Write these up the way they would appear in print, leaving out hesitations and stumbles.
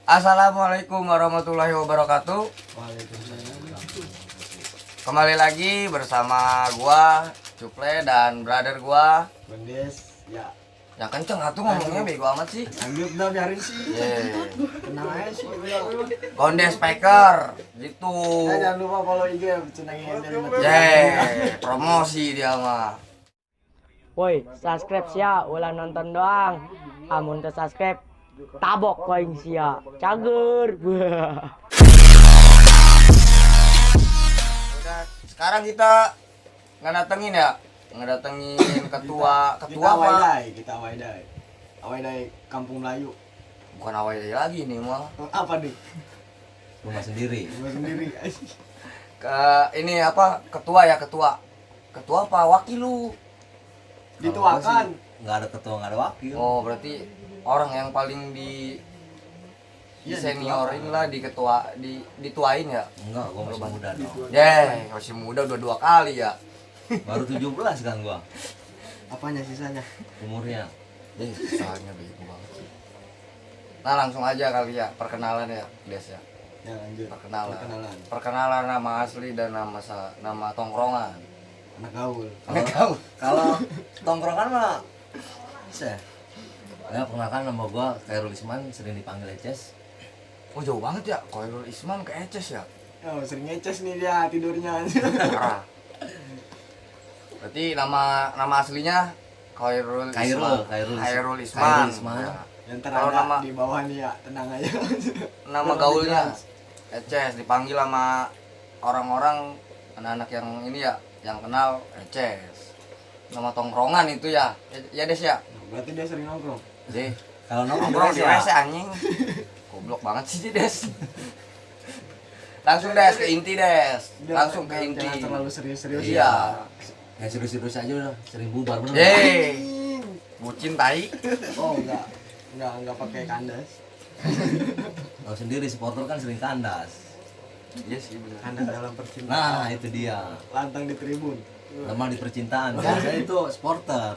Assalamualaikum warahmatullahi wabarakatuh. Waalaikumsalam. Kembali lagi bersama gua Cuple dan brother gua. Bendes, ya. Yang kenceng atuh ngomongnya bego amat sih. Ambil udah biarin sih. Ye. Tenang aja sih. Kondes Speaker gitu. Jangan lupa follow IG Cenangin dari Ye, promosi dia mah. Woi, subscribe sia, ulah nonton doang. Amun teu subscribe, tabok koing sia. Cager. Udah, sekarang kita ngedatengin ya. Ngedatengin ketua kita apa? Kita Awaidai Kampung Melayu. Bukan awal lagi nih mah. Apa nih? Rumah sendiri. Gua sendiri. Ini apa? Ketua ya, ketua. Ketua apa? Wakil lu. Dituakan. Nggak ada ketua, nggak ada wakil. Oh, berarti orang yang paling di Iya, seniorin lah, dituain ya. Enggak, gua masih muda dong. Masih muda udah 2 kali ya. Baru 17 kan gua Apanya sisanya? umurnya. Soalnya bego banget sih. Nah, langsung aja kali ya, perkenalan ya, Des ya. Ya lanjut. Perkenalan. Perkenalan nama asli dan nama tongkrongan. Anak gaul. Kalau tongkrongan mah bisa. Ya, perkenalkan nama gua Khairul Isman, sering dipanggil Eces. Oh, jauh banget ya, Khairul Isman ke Eces ya. Oh, sering ngeces nih dia tidurnya. Parah. Berarti nama aslinya Khairul Isman. Khairul Isman. Isman. Ya. Yang Kalau terada nama- di bawah nih ya, tenang aja. Nama gaulnya Eces, dipanggil sama orang-orang, anak-anak yang ini ya, yang kenal Eces. Nama tongkrongan itu ya. Ya Des ya. Berarti dia sering nongkrong. Jadi Kalau nongkrong di WC anjing. Goblok banget sih Des. Langsung Des ke inti Des. Langsung ke inti. Jangan terlalu serius-serius. Iya. ya serius-serius aja udah, sering bubar bener. Yeay. Bucin tai. Oh, enggak pakai kandas. Kalau sendiri supporter kan sering kandas. Iya sih bener. Kandas dalam percintaan. Nah, itu dia. Lantang di tribun. Lemah di percintaan. Biasanya itu supporter.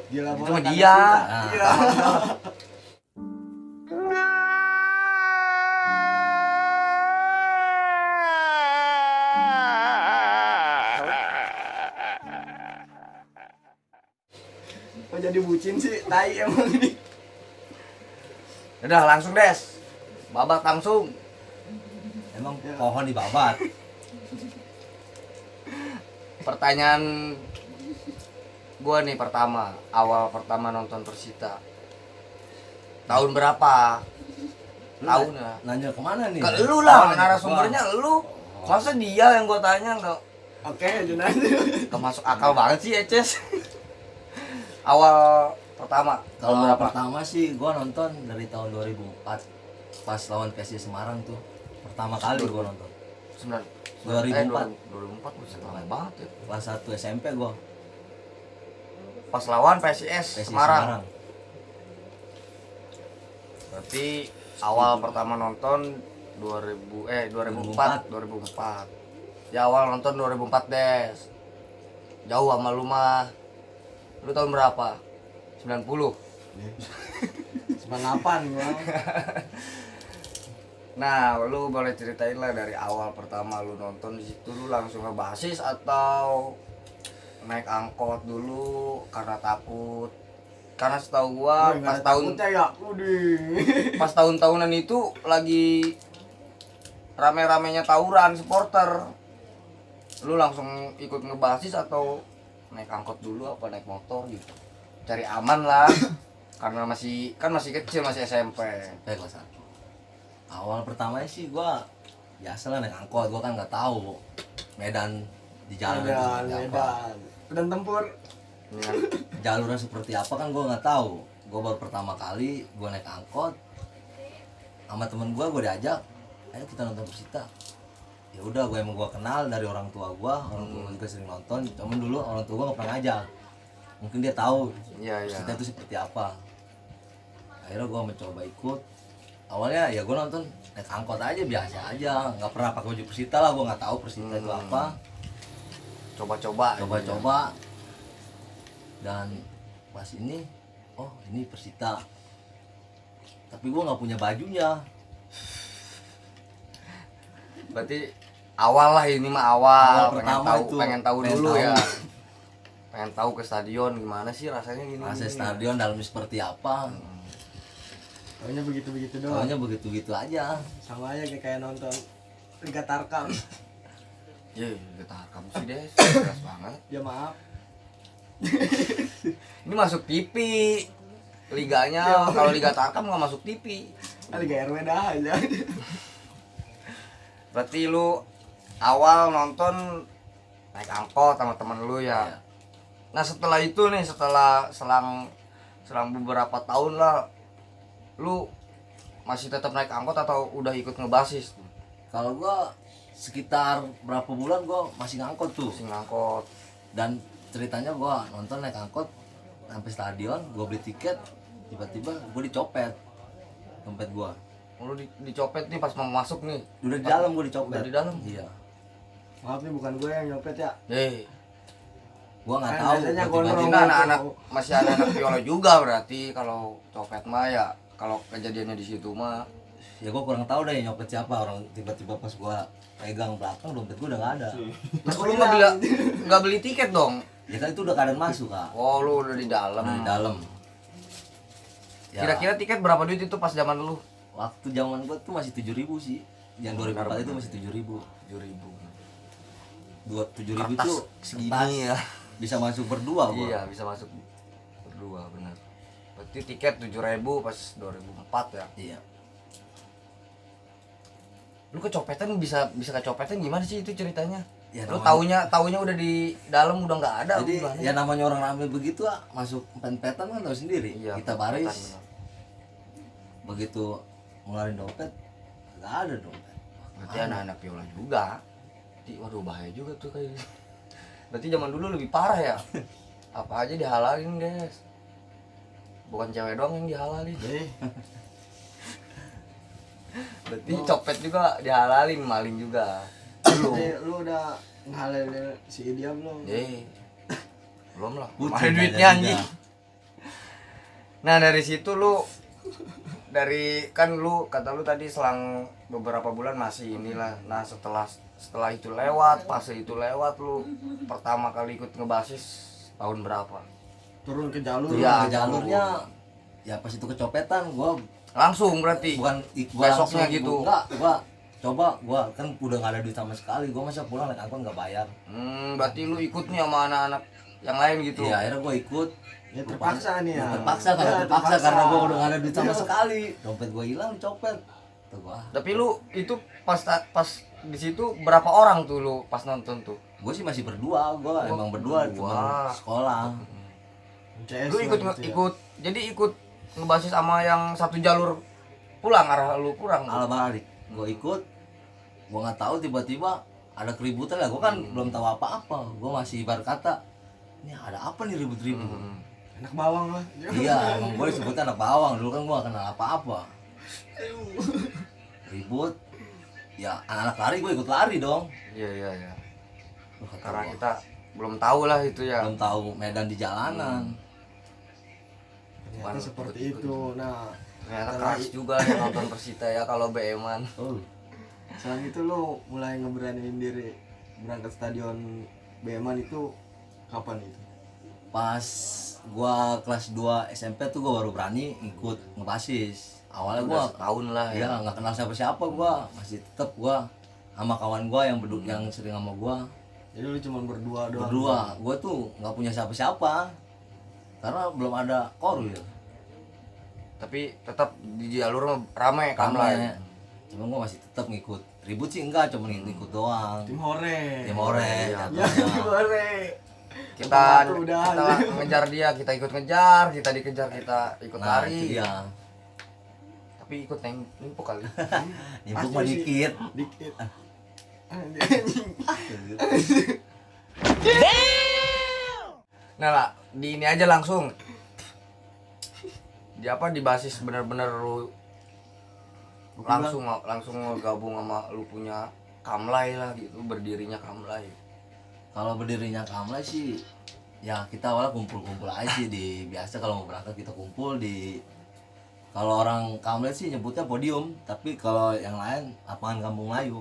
Gila Itu bola mah kandas dia. cinta. Nah, Iya. Kok jadi bucin sih? Tai emang ini. Udah langsung Des. Babat langsung. emang pohon dibabat. Pertanyaan gua nih pertama, awal pertama nonton Persita. Tahun berapa? Tahun ya. Nanya kemana nih? Ke lu lah, Oh, nanya ke narasumbernya gua. lu. Masa dia yang gua tanya Oke, Junan. nggak masuk akal banget sih Eces. Awal pertama. Kalau berapa? pertama sih gua nonton dari tahun 2004 pas lawan PSIS Semarang tuh. Pertama kali gua nonton. 2004. 2004 buset lama banget ya. Kelas 1 SMP gua. Pas lawan PSIS PSIS Semarang. Berarti awal pertama nonton 2004. Ya awal nonton 2004 Des. Jauh sama lu mah. Lu tahun berapa? 90. 98 gua. Nah, lu boleh ceritain lah dari awal pertama lu nonton di situ, lu langsung ngebasis atau naik angkot dulu karena takut? Karena setahu gua Woi, nggak ada takutnya ya. pas tahun-tahunan itu lagi rame-ramenya tawuran supporter. Lu langsung ikut ngebasis atau naik angkot dulu apa naik motor gitu? Cari aman lah. Karena masih kecil, masih SMP. Kelas 1. Awal pertamanya sih gua biasa lah naik angkot, gua kan nggak tahu medan di jalan itu seperti apa. Medan. Medan tempur. Ini kan Jalurnya seperti apa kan gua nggak tahu. Gua baru pertama kali gua naik angkot sama temen gua diajak, ayo kita nonton Persita. Ya udah, gua kenal dari orang tua gua juga sering nonton. Cuman dulu orang tua gua nggak pernah ngajak. Mungkin dia tahu iya. Persita itu seperti apa. Akhirnya gua mencoba ikut. Awalnya ya gua nonton naik angkot aja biasa aja, nggak pernah pakai baju Persita lah, gua nggak tahu Persita itu apa. Coba-coba dan pas ini, oh ini Persita. tapi gue nggak punya bajunya. Berarti awal lah ini mah awal, Awal pertama itu. pengen tahu Pengen dulu tahu. ya. Pengen tahu ke stadion gimana sih rasanya gini. Masa stadion dalamnya seperti apa? Taunya begitu-begitu doang. Soalnya begitu-begitu aja. Sama aja kayak nonton Liga Tarkam. Ya, kita kamu sih deh, keras banget. Ya maaf. Ini masuk TV. Liganya kalau Liga Tarkam nggak masuk TV. Liga RW dah aja. Berarti lu awal nonton naik angkot sama temen lu ya. Iya. Nah setelah itu nih, setelah selang beberapa tahun lah, lu masih tetap naik angkot atau udah ikut ngebasis? Kalau gua sekitar berapa bulan gua masih ngangkot tuh. Masih ngangkot. Dan ceritanya gua nonton naik angkot sampai stadion, gua beli tiket, tiba-tiba gua dicopet dompet gua. Lu dicopet nih pas mau masuk nih. Udah di dalam gua dicopet. Udah di dalam? Iya. Maaf nih bukan gue yang nyopet ya. Gua nggak Kan tahu. biasanya gua Berarti gondrong. tiba-tiba- anak-anak masih anak-anak Viola juga berarti kalau copet mah ya. Kalau kejadiannya di situ mah ya gua kurang tahu deh nyopet siapa, orang tiba-tiba pas gua pegang belakang dompet gua udah nggak ada. terus lu nggak beli tiket dong? Ya kan itu udah keadaan masuk, Kak. Oh lu udah di dalam. Udah di dalam. Ya, Kira-kira tiket berapa duit itu pas zaman lu? waktu zaman gua tuh masih 7.000 sih. Yang 2004 itu masih 7.000. 7.000. 7.000 Kertas itu segini kertas ya. bisa masuk berdua gua. Iya bisa masuk berdua benar. Berarti tiket 7.000 pas 2004 ya. Iya. Lu kecopetan bisa kecopetan gimana sih itu ceritanya? Ya, Lu namanya- taunya udah di dalam udah nggak ada. Jadi gimana? ya namanya orang rame begitu masuk pempetan kan tahu sendiri. Iya, Kita kecopetan, baris benar. begitu ngeluarin dompet nggak ada dompet. Berarti anak-anak Viola juga. Jadi, waduh bahaya juga tuh kayak gitu. Berarti zaman dulu lebih parah ya. Apa aja dihalalin guys. Bukan cewek doang yang dihalalin. Berarti copet juga dihalalin, maling juga. Lu. Lu udah ngehalalin si Idia belum? Belum lah. Bucin Mana aja duitnya juga. anjing. Nah, dari situ lu kan lu kata lu tadi selang beberapa bulan masih inilah. Nah, setelah itu lewat, fase itu lewat, lu pertama kali ikut ngebasis tahun berapa? Turun ke jalur. Iya. Ke jalurnya ya pas itu kecopetan gua Langsung berarti. bukan Besoknya gitu. Gua kan udah nggak ada duit sama sekali. Gua masa pulang naik angkot nggak bayar. Berarti lu ikut nih sama anak-anak yang lain gitu. Iya, akhirnya gua ikut. Ya terpaksa nih ya. Terpaksa karena gua udah nggak ada duit sama sekali. Dompet gua hilang dicopet. Tuh gua. Tapi lu itu pas di situ berapa orang tuh lu pas nonton tuh? Gue sih masih berdua, emang berdua cuma sekolah. CS Lu ikut lah gitu ya. jadi ikut ngebasis sama yang satu jalur pulang arah lu kurang. Ala balik, gue ikut, gue nggak tahu tiba-tiba ada keributan lah. Gue kan belum tahu apa-apa, gue masih ibarat kata, ini ada apa nih ribut-ribut? Anak bawang lah. Iya, emang gue disebutnya anak bawang. Dulu kan gue gak kenal apa-apa. Ribut, ya anak-anak lari gue ikut lari dong. Iya. Wah, kata Karena gua, kita belum tahu lah itu ya. belum tahu medan di jalanan. Ternyata seperti itu. Nah, Ternyata keras juga ya nonton Persita ya kalau BM-an. Oh, setelah itu lu mulai ngeberaniin diri berangkat stadion Beman itu kapan itu? pas gua kelas 2 SMP tuh gua baru berani ikut ngebasis. Awalnya gua Udah setahun lah ya. ya nggak kenal siapa-siapa, gua masih tetap gua sama kawan gua yang yang sering sama gua Jadi lu cuma berdua doang. berdua. Gua tuh nggak punya siapa-siapa karena belum ada korwil. Tapi tetap di jalur mah rame kamlay. Cuma gua masih tetap ngikut. Ribut sih enggak, cuma ngikut doang. Tim Hore. Tim Hore. Iya. Ya, Tim Hore. Kita Satu udah. ngejar dia, kita ikut ngejar, kita dikejar, kita ikut Nah, lari. itu dia. Tapi ikut nimpuk kali. Nimpuk Pasti mah sih. dikit. Dikit. Nah lah, di ini aja langsung. Di apa di basis bener-bener lu langsung gabung sama lu punya Kamlay lah gitu, berdirinya Kamlay. Kalau berdirinya Kamlay sih ya kita awalnya kumpul-kumpul aja sih. Biasa kalau mau berangkat kita kumpul di Kalau orang Kamlet sih nyebutnya podium, tapi kalau yang lain lapangan Kampung Melayu.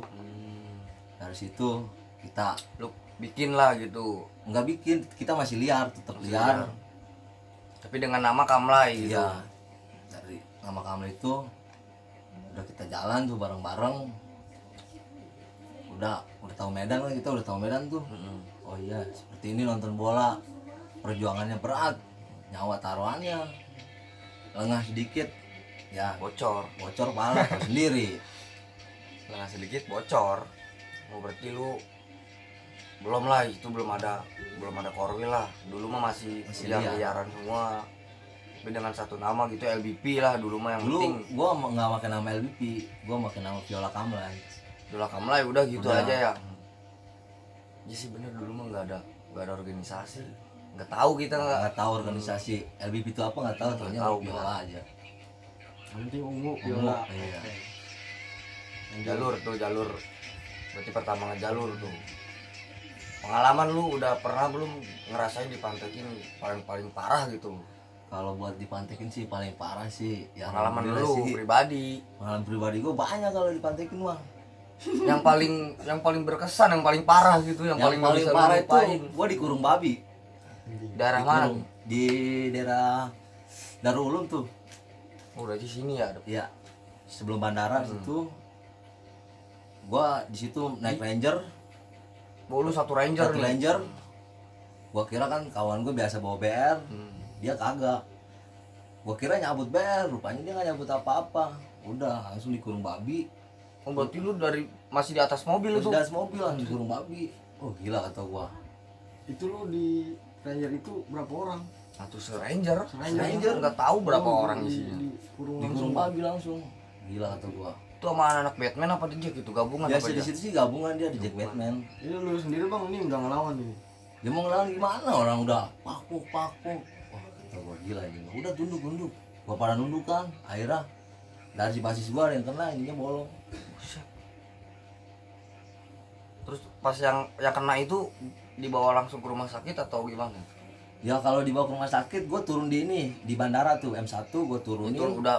Dari situ kita Lu bikin lah gitu. nggak bikin, kita masih liar, tetap liar. Tapi dengan nama Kamlai gitu. Iya. Dari nama Kamlet itu udah kita jalan tuh bareng-bareng. Udah tahu medan lah, kita udah tahu medan tuh. Oh iya, seperti ini nonton bola. Perjuangannya berat, nyawa taruhannya. Lengah sedikit, ya Bocor. bocor pala tahu sendiri. Lengah sedikit bocor. Oh berarti lu belum lah, itu belum ada korwil lah. Dulu mah masih Masih liaran semua. Tapi dengan satu nama gitu LBP lah dulu mah yang Dulu penting. gua nggak pakai nama LBP, gua pakai nama Viola Kamlai. Dulu Kamlai udah gitu Udah. aja ya. Iya sih bener, dulu mah nggak ada organisasi. Nggak tahu kita Nggak tahu organisasi LBP itu apa, nggak tahu, Nggak taunya tahu, Viola aja. Yang penting ungu Ungu, viola. iya. jalur. Berarti pertama ngejalur tuh. Pengalaman lu udah pernah belum ngerasain dipantekin paling parah gitu? Kalau buat dipantekin sih paling parah sih ya Pengalaman alhamdulillah lu sih. pribadi Pengalaman pribadi gua banyak kalau dipantekin mah. yang paling berkesan, yang paling parah gitu, yang paling nggak bisa lu parah lupain. itu gua dikurung babi. Daerah mana? Dikurung di daerah Darul Ulum tuh. Oh, udah di sini ya. Iya. Sebelum bandara situ gua di situ naik Ranger. Oh, lu satu ranger Satu nih. Ranger. Gua kira kan kawan gue biasa bawa BR, dia kagak. Gua kira nyabut BR, rupanya dia nggak nyabut apa-apa. Udah langsung dikurung babi. Oh, berarti lu masih di atas mobil Terus itu. gas mobil langsung dikurung babi. Oh gila kata gua. Itu lu di Ranger itu berapa orang? Satu ranger. Ranger. Nggak tahu berapa Oh, orang di- isinya. Dikurung Dikurung langsung. babi langsung. Gila kata gua. Itu sama anak Batman apa di Jack itu gabungan Biasa apa di aja? situ sih gabungan dia di Jack Batman. Ini lu sendiri bang, ini nggak ngelawan ini. Dia mau ngelawan gimana, orang udah paku. Wah kata gua gila ini. Udah tunduk. Gua pada nunduk kan. Akhirnya dari basis gua ada yang kena, ininya bolong. Buset. Terus pas yang kena itu dibawa langsung ke rumah sakit atau gimana? Ya kalau dibawa ke rumah sakit, gue turun di ini di bandara tuh M1, gue turunin. Itu udah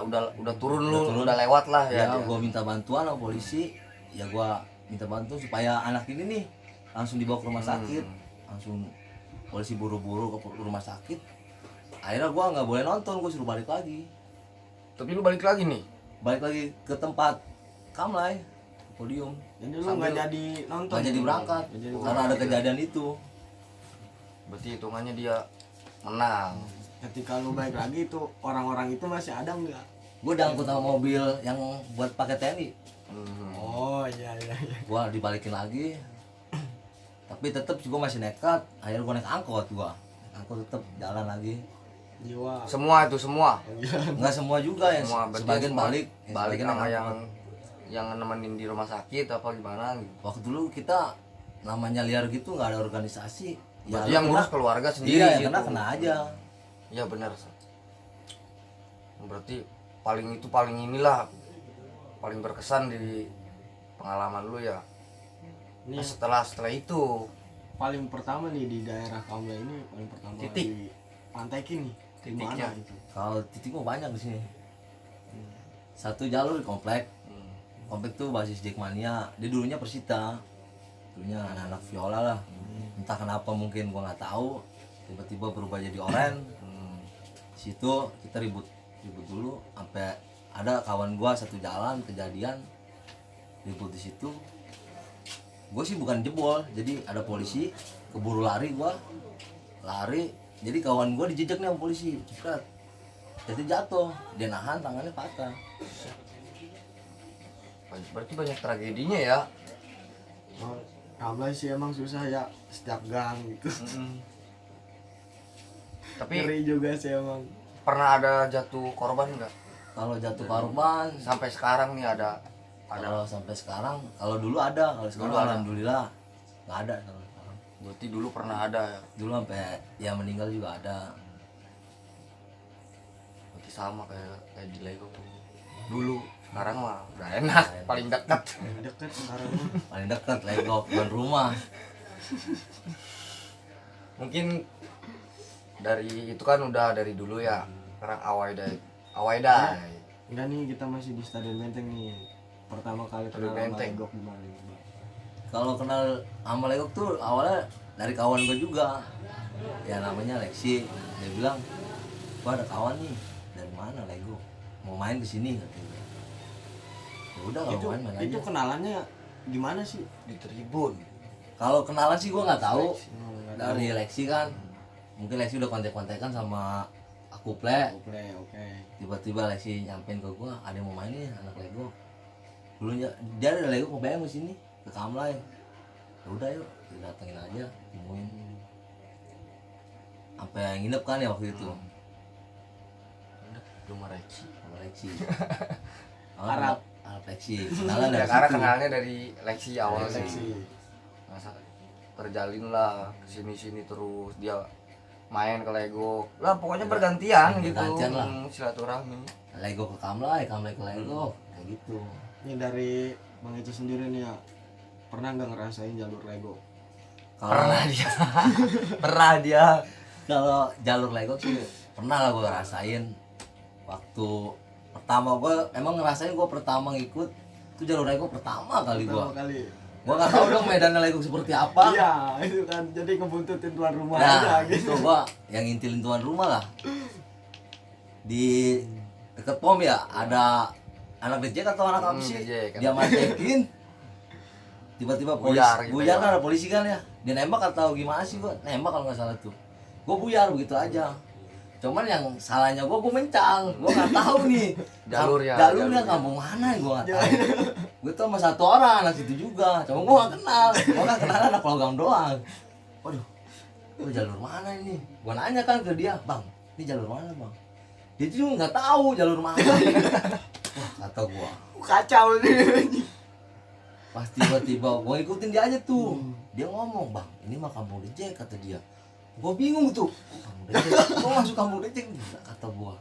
turun lu, turun. udah lewat lah ya. Ya, dia. gue minta bantuan sama polisi. Ya gue minta bantuan supaya anak ini nih langsung dibawa ke rumah sakit, langsung polisi buru-buru ke rumah sakit. Akhirnya gue nggak boleh nonton, gue suruh balik lagi, Tapi lu balik lagi nih. balik lagi ke tempat Kamlai, ke podium. Jadi lu Sambil- nggak jadi nonton. Nggak jadi berangkat Nggak jadi karena ada kejadian itu. Berarti hitungannya dia menang. Ketika lu balik lagi itu orang-orang itu masih ada nggak? Gue diangkut sama mobil yang buat pakai TNI. Oh iya. Gue dibalikin lagi, tapi tetap gue masih nekat. Akhirnya gue naik angkot, tetap jalan lagi. Jiwa. Semua itu semua. Nggak semua juga yang Semua berarti sebagian semua balik balik sebagian sama naik yang angkot. nemenin di rumah sakit apa gimana gitu. Waktu dulu kita namanya liar gitu, nggak ada organisasi. Berarti lu yang kena- ngurus keluarga sendiri iya, yang gitu. kena aja. Iya benar. Berarti paling inilah paling berkesan di pengalaman lu ya. Ini Nah, setelah itu paling pertama nih di daerah kamu ini paling pertama Titik. di Pantekin nih. Di Titiknya. mana gitu? Kalau titik mau banyak di sini. Satu jalur di komplek. Komplek tuh basis Jackmania. Dia dulunya Persita. Dulunya anak-anak viola lah. Entah kenapa mungkin gua nggak tahu. Tiba-tiba berubah jadi oren. Situ kita ribut dulu sampai ada kawan gua satu jalan kejadian ribut di situ. Gue sih bukan jebol, jadi ada polisi keburu lari, gua lari, jadi kawan gua dijejek nih sama polisi, cepet, jadi jatuh, dia nahan tangannya patah. berarti banyak tragedinya ya. Oh, Kamlai sih emang susah ya setiap gang gitu. Tapi Ngeri juga sih emang. pernah ada jatuh korban nggak? Kalau jatuh korban, Sampai sekarang nih ada kalau sampai sekarang, kalau dulu ada, kalau sekarang Dulu ada. alhamdulillah nggak ada. Kalau sekarang. berarti dulu pernah ada ya. Dulu sampai yang meninggal juga ada. Berarti sama kayak di Lego dulu. Sekarang mah udah enak, paling dekat. Deket sekarang. Paling dekat Lego bukan rumah. Mungkin dari itu kan udah dari dulu ya. Sekarang awal Awaida. Enggak nih, kita masih di Stadion Benteng nih. Pertama kali Stadion kenal sama Benteng. Legok gimana nih, Bang? Kalau kenal sama Legok tuh awalnya dari kawan gue juga. Ya namanya Lexi. Dia bilang, "Gua ada kawan nih. Dari mana Legok? Mau main ke sini," katanya. Ya udah kalau main main Itu aja. kenalannya gimana sih? Di Tribun. Kalau kenalan sih gue nggak tahu. Nggak Dari Lexi kan. Mungkin Lexi udah kontak-kontakan sama aku play. Oke. Tiba-tiba Lexi nyampein ke gua, ada yang mau main nih anak Lego. Dulunya dia ada Lego mau bayang ke sini ke Kamlay. Ya udah yuk, kita datengin aja, temuin. Sampai yang nginep kan ya waktu itu. Rumah Reci. Sama Lexi. Arab. Arab Lexi. Kenalan Ya dari karena situ. kenalnya dari Lexi awalnya. Lexi. Masa terjalin lah kesini-sini terus dia main ke Lego lah pokoknya bergantian gitu. Bergantian lah. Silaturahmi. Lego ke Kamlay, Kamlay ke Lego, kayak gitu. Ini dari Bang Eco sendiri nih ya, pernah nggak ngerasain jalur Lego? Kalau Pernah dia. Pernah dia. kalau jalur Lego sih pernah lah gua rasain. Waktu pertama gua emang ngerasain gua pertama ngikut itu jalur Lego pertama kali gua. Pertama kali. Gua nggak tahu dong medannya Lego seperti apa. Iya, itu kan jadi ngebuntutin tuan rumah Nah, aja gitu. itu gua yang ngintilin tuan rumah lah. Di deket pom ya ada anak DJ atau anak apa sih? DJ kan. Dia mantekin. Tiba-tiba polisi, Buyar gitu buyar ya. kan ada polisi kan ya. Dia nembak atau gimana sih gua? Nembak kalau nggak salah tuh. Gua buyar begitu aja. Cuman yang salahnya gua mencang. Gua nggak tahu nih Jalurnya, jalurnya jalurnya. kampung mana ya gua nggak tahu. Gue tuh sama satu orang anak situ juga. Cuma gua nggak kenal. Gua nggak kenal anak logam doang. Waduh, gua jalur mana ini? Gua nanya kan ke dia, "Bang, ini jalur mana, Bang?" Dia juga nggak tahu jalur mana. Wah, kata gua. Kacau nih. Pas tiba-tiba gua ikutin dia aja tuh. Dia ngomong, "Bang, ini mah kampung Dejek," kata dia. Gua bingung tuh. Kampung Dejek. Gua masuk kampung Dejek gila, kata gua.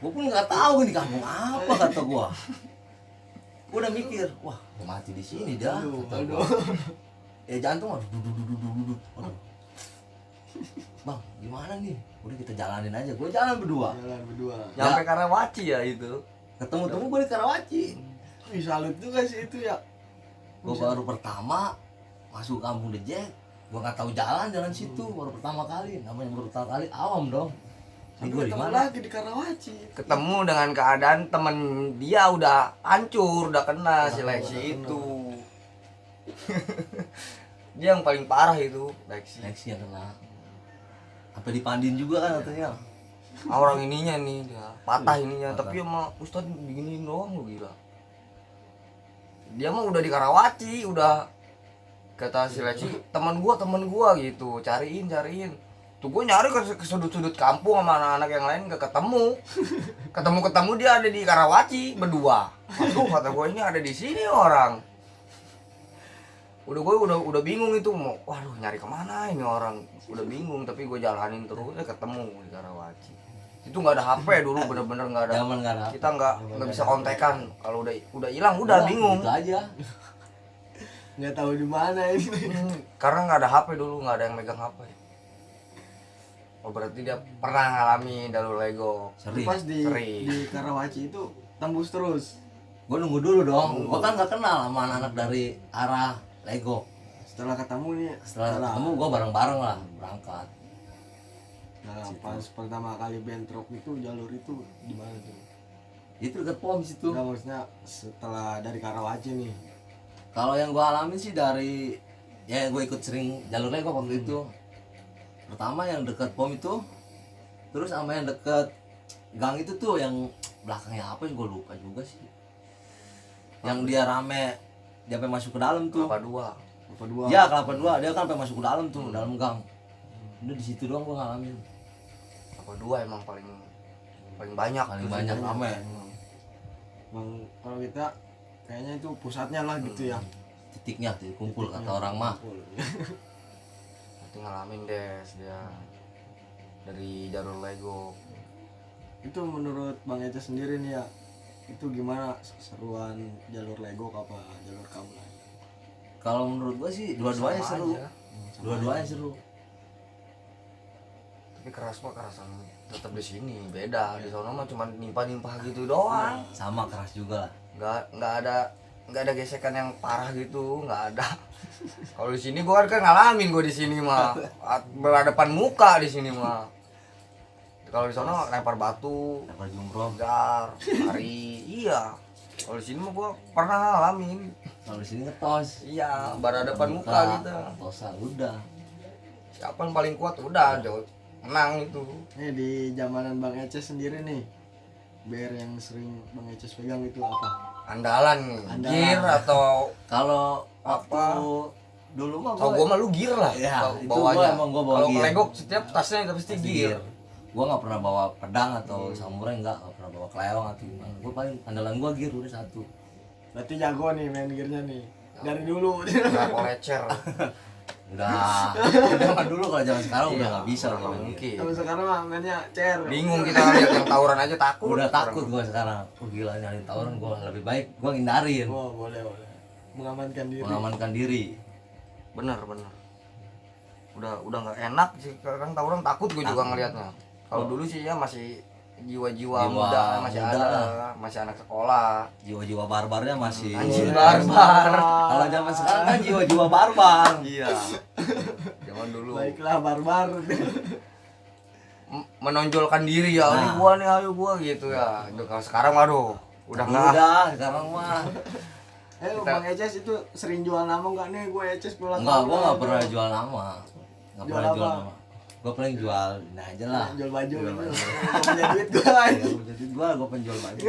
Gua pun nggak tahu ini kampung apa, kata gua. Gua udah mikir, wah, gua mati di sini dah, kata gua. Jantung aduh, duduk. Aduh. Bang, gimana nih? Udah kita jalanin aja. Gua jalan berdua. Jalan berdua. Nyampe Karawaci ya itu. Ketemu-temu gua di Karawaci. Wih, salut juga sih itu ya. Gua baru pertama masuk kampung Dejek. Gua nggak tahu jalan situ baru pertama kali. Namanya baru pertama kali awam dong. Ini gua di Ketemu mana? lagi di Karawaci. Ketemu dengan keadaan temen dia udah hancur, udah kena si Lexi itu. Dia yang paling parah itu, Lexi. Lexi yang kena. Sampai dipandin juga kan katanya. Orang ininya nih dia patah ininya, Patah. tapi sama Ustadz beginiin doang lu gila. Dia mah udah di Karawaci, udah kata si Lexi, teman gua gitu, cariin. Tuh gua nyari ke sudut-sudut kampung sama anak-anak yang lain gak ketemu. Ketemu dia ada di Karawaci berdua. Aduh kata gua ini ada di sini orang. Udah bingung itu mau, waduh nyari kemana ini orang, udah bingung tapi gue jalanin terus, ketemu di Karawaci. Itu nggak ada HP dulu, bener-bener nggak ada. Zaman nggak ada. Kita nggak bisa kontekan, kalau udah hilang udah bingung. Gitu aja. Nggak tahu di mana ini. Karena nggak ada HP dulu, nggak ada yang megang HP. Oh berarti dia pernah ngalami jalur Lego. Sering. Pas di Sering. Karawaci itu tembus terus. Gua nunggu dulu dong. Gua kan nggak kenal sama anak-anak dari arah Lego. Setelah ketemu nih, Setelah ketemu gua bareng-bareng lah berangkat. Nah, pas pertama kali bentrok itu jalur itu di mana tuh? Itu deket pom situ. Enggak, maksudnya setelah dari Karawaci nih. Kalau yang gua alamin sih dari ya gua ikut sering jalur Lego waktu itu. Pertama yang deket pom itu, terus sama yang deket gang itu tuh yang belakangnya apa sih gua lupa juga sih. Yang dia rame, dia sampai masuk ke dalam tuh. Kelapa dua. Apa dua? Iya, Kelapa 2, dia kan sampai masuk ke dalam tuh, dalam gang. Udah di situ doang gua ngalamin. Kelapa dua emang paling banyak. Paling tuh banyak sih. rame. Bang, kalau kita kayaknya itu pusatnya lah gitu ya. Titiknya titik kumpul kata orang mah. Nanti ngalamin des dia dari jalur Lego. Itu menurut Bang Eca sendiri nih ya, itu gimana seruan jalur Lego apa jalur Kamlay? Kalau menurut gua sih dua-duanya Sama seru. aja. Dua-duanya seru. Tapi keras mah kerasan tetap di sini, beda. Di sono mah cuma nimpah-nimpah gitu doang. Sama keras juga lah. Nggak ada gesekan yang parah gitu, nggak ada. Kalau di sini gua kan ngalamin gua di sini mah berhadapan muka di sini mah. Kalau di sono lempar batu, Lempar jumroh. gar, lari, iya. Kalau di sini mah gua pernah ngalamin. Kalau di sini ngetos. Iya, berhadapan muka gitu. Tosa udah. Siapa yang paling kuat udah jauh menang itu. Nih di zamanan Bang Eces sendiri nih, BR yang sering Bang Eces pegang itu apa? Andalan nih, Andalan. gear atau Kalau Apa? waktu dulu mah kalau gua mah lu gear lah. Ya, itu bawanya. gua emang gua bawa Kalau gear. legok setiap tasnya itu pasti gear. Gua nggak pernah bawa pedang atau samurai, nggak pernah bawa kelewang atau gimana. Gua paling andalan gua gear udah satu. Berarti jago nih main gearnya nih. Dari dulu. Nggak kolecer. Udah zaman dulu, kalau zaman sekarang udah nggak bisa nggak kalau mungkin. Tapi sekarang mah mainnya CR. Bingung kita lihat yang tawuran aja takut. Udah takut gua sekarang. Oh gila, nyari tawuran gua lebih baik gua ngindarin, Oh, boleh. Mengamankan diri. mengamankan diri. Bener. Udah nggak enak sih sekarang tawuran, takut gue juga ngelihatnya. Kalau dulu sih ya masih jiwa-jiwa Jiwa muda masih muda ada, lah. masih anak sekolah. Jiwa-jiwa barbarnya masih. Anjing barbar. Kalau zaman sekarang kan jiwa-jiwa barbar. Iya. Zaman dulu Baiklah barbar. menonjolkan diri ya, ini Nah. gua nih, ayo gua gitu ya. Kalau sekarang waduh, udah nggak. Udah sekarang mah. Bang Eces itu sering jual nama nggak nih? Gue Eces pulang. Enggak, gua nggak pernah jual nama. Nggak Jual pernah jual apa? nama. Gua paling jual ini aja lah. Jual baju Jual gitu. baju. Gak punya duit gue. Ya, jadi gua penjual baju.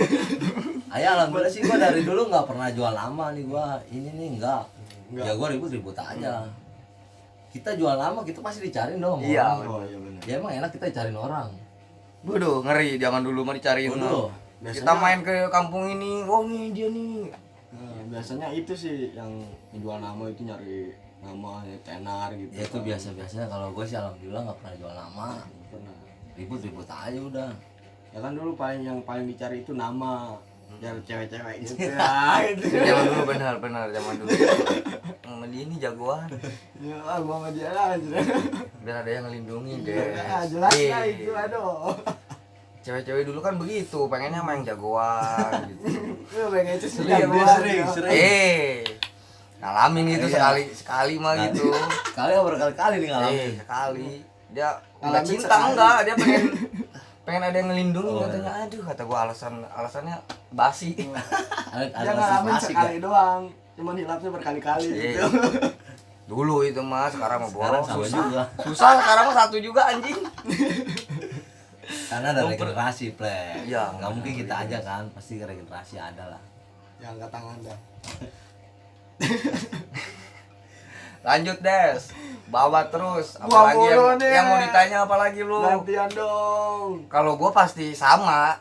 Ayah, alhamdulillah sih gua dari dulu nggak pernah jual nama nih gua. Ini nih enggak. Enggak. Ya gua ribut-ribut aja. Kita jual nama, kita pasti dicariin dong. Iya. orang. Oh iya benar. Ya emang enak kita dicariin orang. Waduh, ngeri zaman dulu mah dicariin. Dulu. Kita main ke kampung ini, wah nih dia nih. Nah, biasanya itu sih yang menjual nama itu nyari nama ya, tenar gitu. Ya itu biasa-biasanya. Kalau gua sih alhamdulillah nggak pernah jual nama. Pernah. Ribut-ribut aja udah. Ya kan dulu yang paling dicari itu nama. Biar cewek-cewek gitu ya. Gitu. Zaman dulu benar zaman dulu. Sama dia ini jagoan. Ya gua sama dia lah. Biar ada yang ngelindungi deh. Ya, jelas lah itu aduh. Cewek-cewek dulu kan begitu, pengennya main jagoan gitu. Lu Bang Eces Sering, jagoan, sering, ya. sering. Ngalamin itu Iya. sekali mah gitu. Kali berkali-kali nih ngalamin. Sekali. Dia nggak Ngalamin cinta sekali. enggak, dia pengen ada yang ngelindungi Oh, katanya. Aduh, kata gua alasannya basi. Ada Dia ngalamin masih sekali doang. Cuman hilapnya berkali-kali Iya. gitu. Dulu itu mah, sekarang mah Sekarang boros. sama Susah. juga. Susah sekarang mah satu juga anjing. Karena ada regenerasi, Plek. Iya. Nggak mungkin kita aja kan, pasti regenerasi ada lah. Ya angkat tangan dah. Lanjut Des, bawa terus. Gua Apalagi mulu nih. yang mau ditanya apalagi lu? Gantian dong. Kalau gua pasti sama.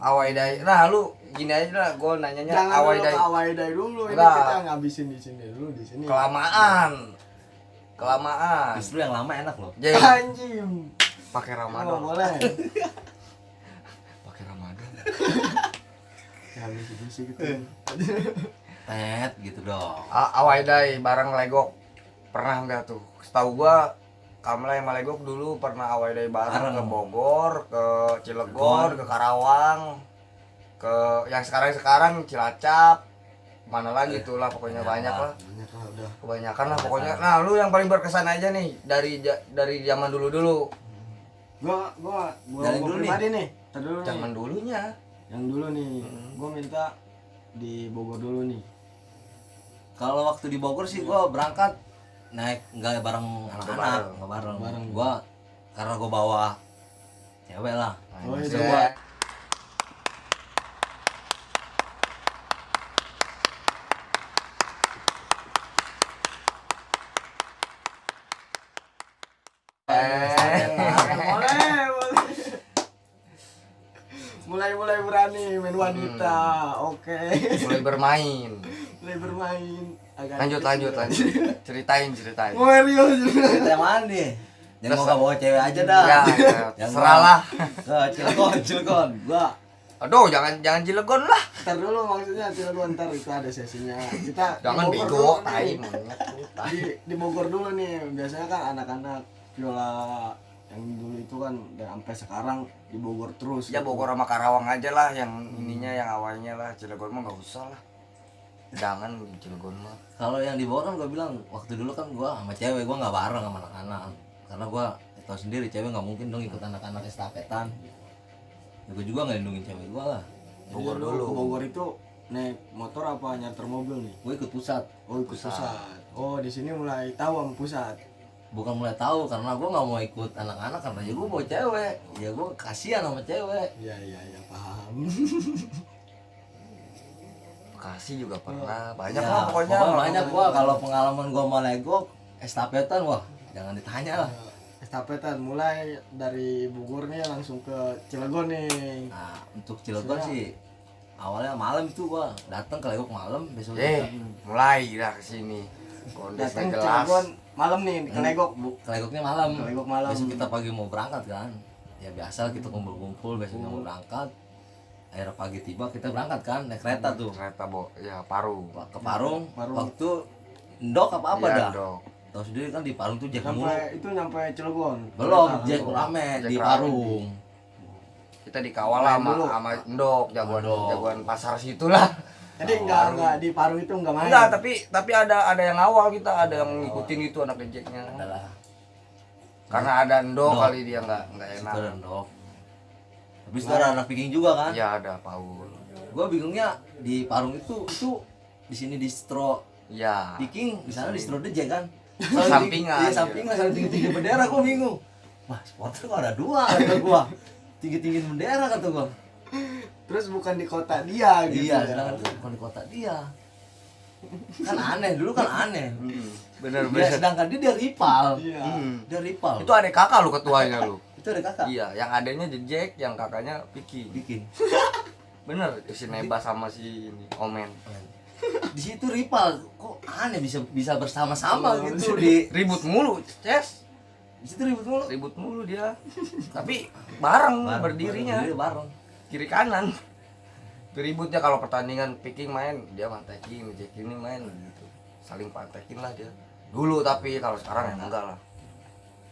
Awai dai. Nah lu gini aja lah, gua nanyanya Jangan awai dulu dai. ke awai dai dulu. Ini Enggak. kita ngabisin di sini dulu di sini. Kelamaan. Justru yang lama enak loh. Jadi Anjing. pakai Oh, Ramadan. boleh. Pakai Ramadan. Ya habis itu sih gitu. Tet gitu dong. Awai dai barang legok. Pernah enggak tuh? Setahu gua Kamla sama Legok dulu pernah awai dai bareng Bareng. ke Bogor, ke Cilegon, ke Karawang, ke yang sekarang Cilacap, mana lagi tuh lah pokoknya banyak lah. Banyak lah udah. Kebanyakan lah pokoknya. Nah, lu yang paling berkesan aja nih dari zaman dulu. Gua Dari dulu pribadi nih. Ntar dulu nih. Zaman dulunya. Yang dulu nih. Gua minta di Bogor dulu nih. Kalau waktu di Bogor sih gua berangkat naik nggak bareng anak-anak, nggak bareng. Bareng. Gua karena gua bawa cewek lah. Oh, iya. Coba. Boleh. Mulai berani main wanita. Oke. Mulai bermain. Mulai bermain. Agak Lanjut. Ceritain. Mario. Kita yang mana nih? Yang mau nggak bawa cewek aja dah. Ya, Yang seralah. Ke Cilegon. Gua Aduh, jangan Cilegon lah. Ntar dulu maksudnya Cilegon ntar itu ada sesinya. Kita di Jangan Bogor bego, dulu tai nih. monyet. Di Bogor dulu nih. Biasanya kan anak-anak viola yang dulu itu kan dan sampai sekarang di Bogor terus. Ya gitu. Bogor sama Karawang aja lah yang ininya yang awalnya lah. Cilegon mah nggak usah lah. Jangan Cilegon mah. Kalau yang di bawah kan gue bilang waktu dulu kan gue sama cewek gue nggak bareng sama anak-anak karena gue tahu sendiri cewek nggak mungkin dong ikut anak-anak estafetan. Ya, gue juga nggak lindungin cewek gue lah. Jadi Bogor lu dulu. ke Bogor itu naik motor apa nyarter mobil nih? Gue ikut pusat. Oh ikut pusat. Oh di sini mulai tahu sama pusat. Bukan mulai tahu karena gue nggak mau ikut anak-anak karena ya gue bawa cewek. Ya gue kasihan sama cewek. Iya paham. Bekasi juga pernah. Banyak Ya, lah pokoknya. banyak gua kalau pengalaman gua sama legok estafetan wah jangan ditanya lah. Estafetan mulai dari Bogor nih langsung ke Cilegon nih. Nah untuk Cilegon sih awalnya malam itu gua datang ke legok malam besok Mulai dah kesini. Kondisinya Datang jelas. Cilegon malam nih ke Legok. ke legoknya malam. Ke Legok malam. Besok kita pagi mau berangkat kan. Ya biasa kita kumpul-kumpul besoknya mau berangkat. Akhirnya pagi tiba kita berangkat kan naik kereta tuh Kereta ya Parung. ke Parung. Parung. Waktu ndok apa Iya, dah. Dok. Tahu sendiri kan di Parung tuh jack mulu. Nyampe Cilegon. Belum Kereta jack langsung. rame Jack di rame. Parung. Kita dikawal Main sama dulu. sama Ndok, Ndok. jagoan pasar situlah. Jadi enggak di Parung itu enggak main. Enggak, tapi ada yang awal kita, ada yang ngikutin itu anak rejeknya. Adalah Karena ada Ndok Ndok. kali dia enggak itu enak. ada ndok. Habis itu ada anak Viking juga kan. Iya, ada Paul. Gua bingungnya di Parung itu di sini distro Iya. Viking, di sana distro Dejek kan. Sampingan. Iya, sampingan saling tinggi-tinggi bendera gua bingung. Wah, supporter kok ada dua kata gua. Tinggi-tinggi bendera kata gua. Terus bukan di kota dia gitu. Iya, sedangkan itu bukan di kota dia. Kan aneh, dulu kan aneh. Bener Dia sedangkan dia rival. Iya. Dia rival. Itu adek kakak lu ketuanya lu. Itu ada kakak. Iya, yang adeknya Jejek, yang kakaknya Vicky. Bikin. Bener, si Neba sama si ini, Omen. Di situ rival kok aneh bisa bersama-sama gitu di Ribut mulu, Ces. di situ ribut mulu. Ribut mulu dia. Tapi bareng berdirinya. Berdiri bareng. Kiri kanan. Ributnya kalau pertandingan picking main, dia mantekin, Jack ini main gitu. Saling pantekin lah dia. Dulu tapi kalau sekarang ya enggak lah.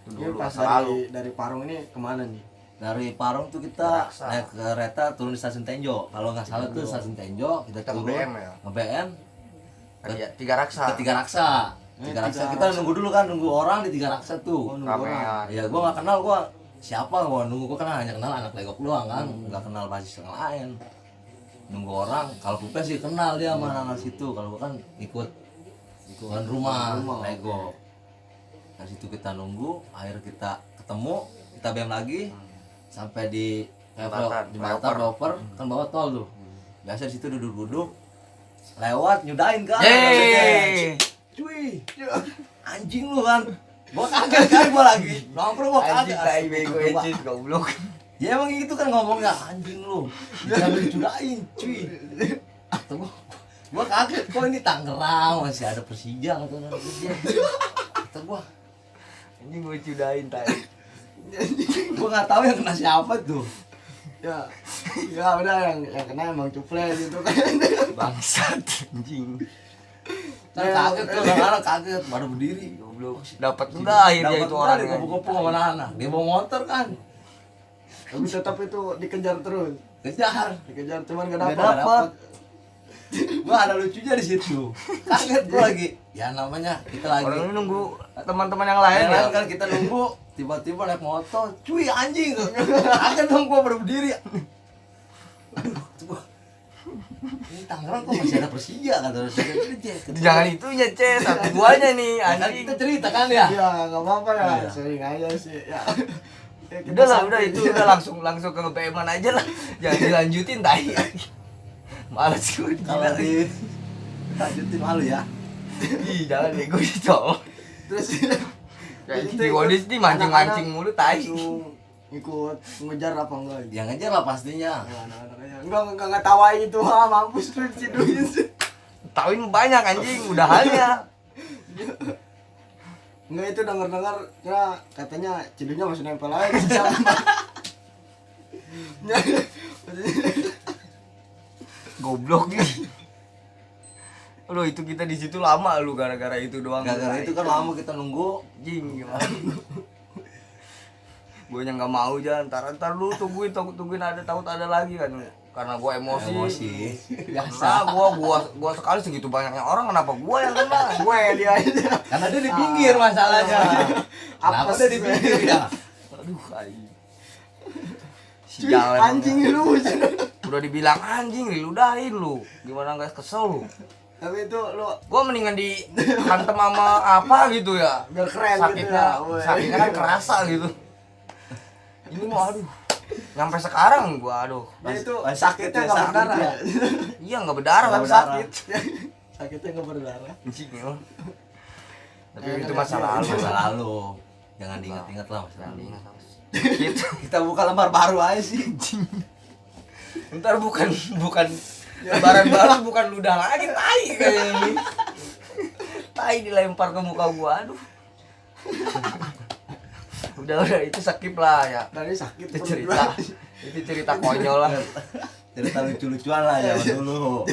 Itu Dia dulu pas masa lalu. dari Parung ini kemana nih? Dari Parung tuh kita Raksa. naik kereta turun di stasiun Tenjo. Kalau nggak salah tuh stasiun Tenjo kita Kita turun nge-BM ya? nge-BM Iya, tiga raksa. ke Tiga Raksa. Tiga Raksa kita nunggu dulu kan nunggu orang di Tiga Raksa tuh. nunggu orang. Ramean. Ya gua nggak kenal gua siapa gua nunggu gua kenal hanya kenal anak legok doang kan nggak kenal basis yang lain. Nunggu orang kalau Pupen sih kenal dia sama anak situ kalau gua kan ikut tuan rumah legok. Dari situ kita nunggu akhirnya kita ketemu kita BM lagi sampai di Jembatan, flyover kan bawa tol tuh biasa di situ duduk-duduk lewat nyudain kan Yeay. cuy anjing lu kan gua kaget kan gua lagi nongkrong gua Anjing kaget tai bego ecis goblok. ya emang gitu kan ngomongnya anjing lu jangan dicudain cuy kata gua kaget kok ini Tangerang masih ada Persija kata dia kata gua Anjing gue cudain tai. gua nggak tahu yang kena siapa tuh Ya udah yang kena emang cuple gitu kan. Bangsat anjing. kan kaget tuh orang-orang kaget baru berdiri Goblok. Dapat enggak akhirnya itu orang orang goblok sama anak dia bawa motor kan Tapi tetap itu dikejar terus. kejar Dikejar cuman gak nggak dapat. dapat gua ada lucunya di situ kaget gua lagi ya namanya kita lagi Orang ini nunggu teman-teman yang lain yang ya. lain kan kita nunggu tiba-tiba naik motor cuy anjing kaget dong gua baru berdiri aduh kata gua ini Tangerang kok masih ada Persija kata Jangan itunya, Ces. Satu duanya nih kan anjing. kita cerita kan ya Iya, enggak apa-apa ya. Iya. Sering aja sih. Ya. Udah lah, udah itu udah langsung ke BM-an aja lah. Jangan dilanjutin tai. Males gue kalau di lanjutin malu ya Ih, jangan deh gue ditolong. Terus Kayak di Wadis nih mancing-mancing mulu tai. langsung ikut ngejar apa enggak? yang ngejar lah pastinya Ya, anak-anaknya. Enggak tawain itu. Mampus lu si duit. Tauin banyak anjing, udahannya. Enggak itu dengar-dengar kira katanya cidunya masih nempel aja di sampah. Goblok nih. Aduh, itu kita di situ lama lu gara-gara itu doang. gara-gara itu kan lama kita nunggu anjing gimana. Gue yang nggak mau aja, ntar dulu tungguin ada lagi kan, karena gue emosi. Biasa. Nah, gua sekali segitu banyaknya orang, kenapa gua yang kena? Gue dia aja. Karena dia di pinggir masalahnya. Kenapa dia di pinggir ya? Aduh, anjing. Cuy, Sial emang anjing ya. lu. Udah dibilang anjing, diludahin lu. Gimana nggak kesel lu? Tapi itu lu Gua mendingan dihantem sama apa gitu ya. biar keren Sakitnya, gitu ya. sakitnya kan kerasa gitu. Ini mau aduh. Nyampe sekarang gua aduh. Ya itu Sakit sakitnya ya, nggak sakit berdarah. ya. Iya nggak berdarah Nggak tapi berdarah. sakit. Sakitnya nggak berdarah. Anjing ya. Tapi Ya, itu kan, masa ya, lalu. Masa lalu. Jangan diingat-ingat lah masa Jangan lalu. diingat, Mas. Gitu. Kita buka lembar baru aja sih. Ntar bukan lebaran baru, bukan ludah lagi, tai kayak ini. Tai dilempar ke muka gua, aduh. Udah itu skip lah ya. Tadi sakit Itu perut cerita. gua. Itu cerita konyol lah. Cerita lucu-lucuan lah zaman dulu.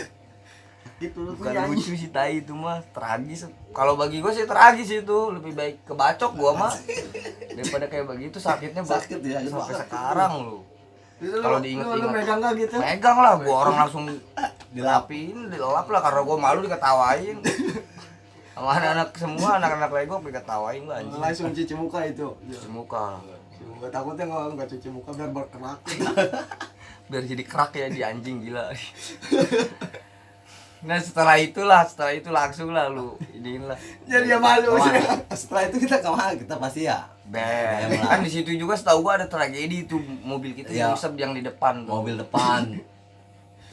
Gitu lu Bukan tuh anjing. lucu sih tai itu mah, tragis. Kalau bagi gua sih tragis itu, lebih baik kebacok gua mah daripada kayak begitu sakitnya Sakit ya, itu sampai banget. sekarang lu. Itu Kalau lu diinget-inget. megang gak gitu? Megang lah, gua orang langsung dilap lah karena gua malu diketawain. Sama anak-anak semua, anak-anak Lego diketawain gua anjing. Langsung cuci muka itu. Cuci muka. Cuci muka, takutnya nggak cuci muka biar berkerak. Biar jadi kerak ya di anjing gila. Nah setelah itu langsung lah lu iniin lah. Jadi dia malu. Wah, setelah itu kita kemana? Kita pasti ya Ben, Bem lah. kan di situ juga setahu gua ada tragedi itu mobil kita Iya. nyungsep yang di depan tuh. mobil depan.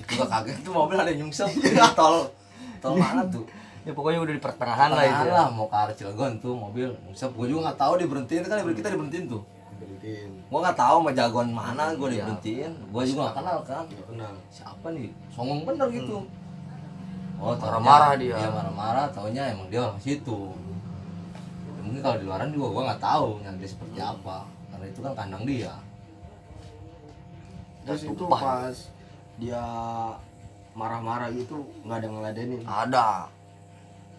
Itu gak kaget tuh mobil ada yang nyungsep. Tol mana tuh? Ya pokoknya udah di pertengahan lah itu. Lah mau ke arah Cilegon tuh mobil nyungsep. Gua juga nggak tahu diberhentiin kan kita diberhentiin tuh. Berhentiin. Gua nggak tahu sama jagoan mana gua Iya. diberhentiin. Gua juga nggak kenal kan. Nggak kenal. Siapa nih? Songong bener gitu. Oh, taunya- Marah-marah dia. Iya, marah-marah, taunya emang dia orang situ. Ya, mungkin kalau di luaran juga gua nggak tahu yang dia seperti apa. Karena itu kan kandang dia. Terus itu Tumpah. pas dia marah-marah gitu nggak ada ngeladenin.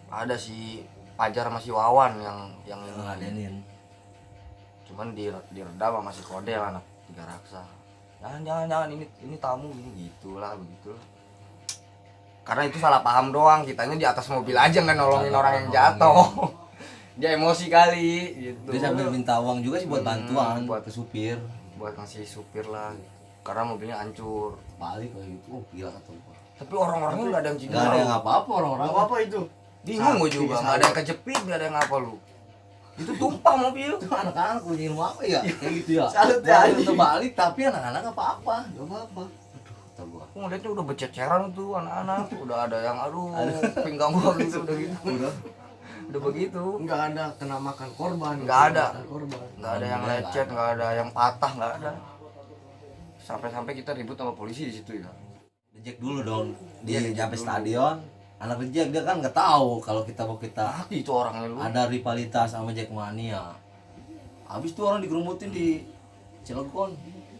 Ada si Pajar sama si Wawan yang Yang ini. ngeladenin. Cuman diredam sama si Kodel anak tiga raksa. Jangan ini tamu ini gitulah begitu. Karena itu salah paham doang, kitanya di atas mobil aja nggak nolongin orang yang jatuh. Dia emosi kali gitu. Dia sambil minta uang juga sih buat bantuan buat ke supir. buat ngasih supir lah gitu. Karena mobilnya hancur. Balik kayak gitu. Oh, gila kata gua. Tapi orang-orangnya nggak ada yang Gak ada yang cedera. apa-apa orang-orang. Nggak apa-apa itu. Bingung gue Sakit, juga, nggak ada yang kejepit, nggak ada yang apa lu. Itu tumpah mobil. Itu anak-anak punya ilmu apa ya? Kayak gitu ya. Salut ya, Gua anjing. terbalik tapi anak-anak apa-apa. Nggak apa-apa. Kata gua. Aku ngeliatnya udah bececeran tuh anak-anak, udah ada yang pinggang gua gitu udah gitu. Udah begitu. Nggak ada kena makan korban. Nggak ada. Makan korban. Nggak ada yang lecet, nggak ada yang patah, nggak ada. Sampai-sampai kita ribut sama polisi di situ ya. Reject dulu dong. Iya, Dia sampai dulu. stadion. Anak reject dia kan nggak tahu kalau kita mau kita Mati itu orangnya lu. ada rivalitas sama Jackmania. Habis tuh orang digerumutin di Cilegon.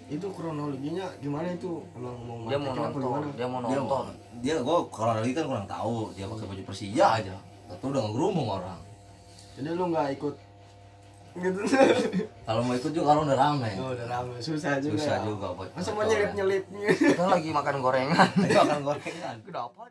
Itu kronologinya gimana itu? Emang mau Dia mau matiin apa nonton, gimana? dia mau Dia nonton. gua kalau lagi kan kurang tahu. Dia pakai baju Persija aja. Atau udah ngerumung orang. Jadi lu nggak ikut gitu. Kalau mau ikut juga kalau udah rame. Oh, udah lama susah juga. Susah ya. juga buat Masa mau buat orang. nyelip-nyelip. Kita lagi makan gorengan. Itu akan gorengan. Kenapa?